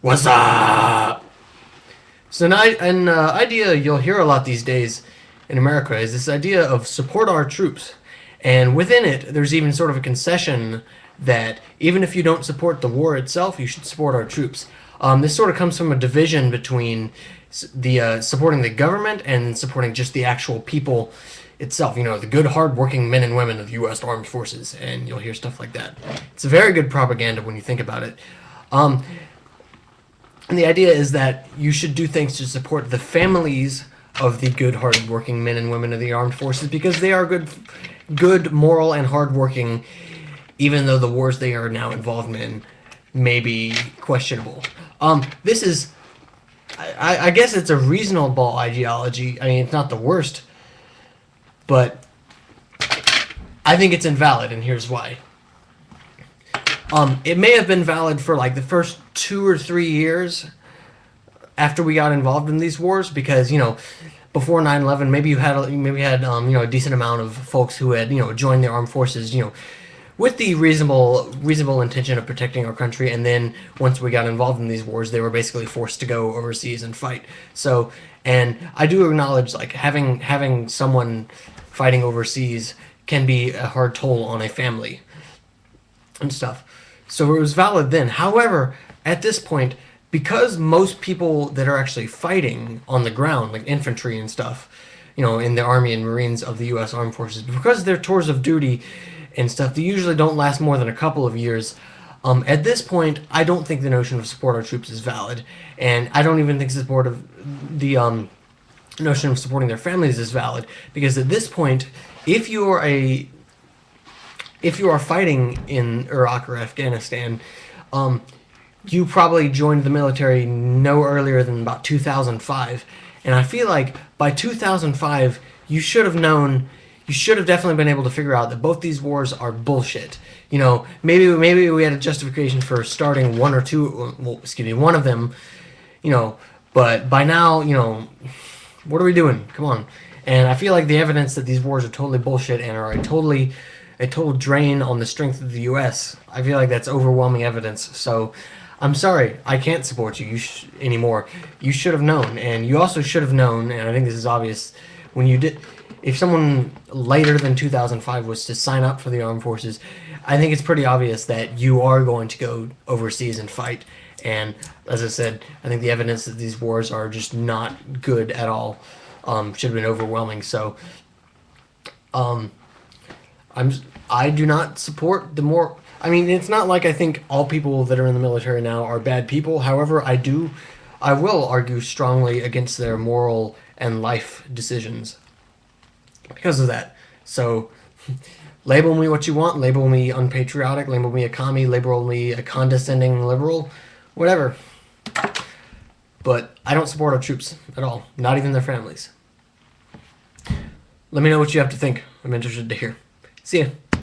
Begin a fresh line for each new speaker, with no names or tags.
What's up? So an idea you'll hear a lot these days in America is this idea of support our troops. And within it, there's even sort of a concession that even if you don't support the war itself, you should support our troops. This sort of comes from a division between the supporting the government and supporting just the actual people itself. You know, the good, hardworking men and women of the U.S. Armed Forces, and you'll hear stuff like that. It's a very good propaganda when you think about it. Um, and the idea is that you should do things to support the families of the good, hardworking men and women of the armed forces because they are good, moral, and hardworking, even though the wars they are now involved in may be questionable. This is, I guess, it's a reasonable ideology. I mean, it's not the worst, but I think it's invalid, and here's why. It may have been valid for like the first 2 or 3 years after we got involved in these wars, because before 9/11, maybe you had a decent amount of folks who had joined the armed forces, with the reasonable intention of protecting our country, and then once we got involved in these wars, they were basically forced to go overseas and fight. So, and I do acknowledge like having someone fighting overseas can be a hard toll on a family and stuff. So it was valid then. However, at this point, because most people that are actually fighting on the ground, like infantry and stuff, in the Army and Marines of the U.S. Armed Forces, because they're tours of duty and stuff, they usually don't last more than a couple of years. At this point, I don't think the notion of support our troops is valid, and I don't even think support of the notion of supporting their families is valid, because at this point, if you are fighting in Iraq or Afghanistan, you probably joined the military no earlier than about 2005. And I feel like by 2005, you should have known, you should have definitely been able to figure out that both these wars are bullshit. Maybe we had a justification for starting one or two, well, excuse me, one of them, but by now, what are we doing? Come on. And I feel like the evidence that these wars are totally bullshit and are a total drain on the strength of the U.S., I feel like that's overwhelming evidence. So I'm sorry, I can't support you anymore. You should have known, and you also should have known, and I think this is obvious, when you did, if someone later than 2005 was to sign up for the armed forces, I think it's pretty obvious that you are going to go overseas and fight. And as I said, I think the evidence that these wars are just not good at all should have been overwhelming. So, I do not support the more. I mean, it's not like I think all people that are in the military now are bad people. However, I will argue strongly against their moral and life decisions because of that. So, label me what you want. Label me unpatriotic. Label me a commie. Label me a condescending liberal. Whatever. But I don't support our troops at all. Not even their families. Let me know what you have to think. I'm interested to hear. See ya.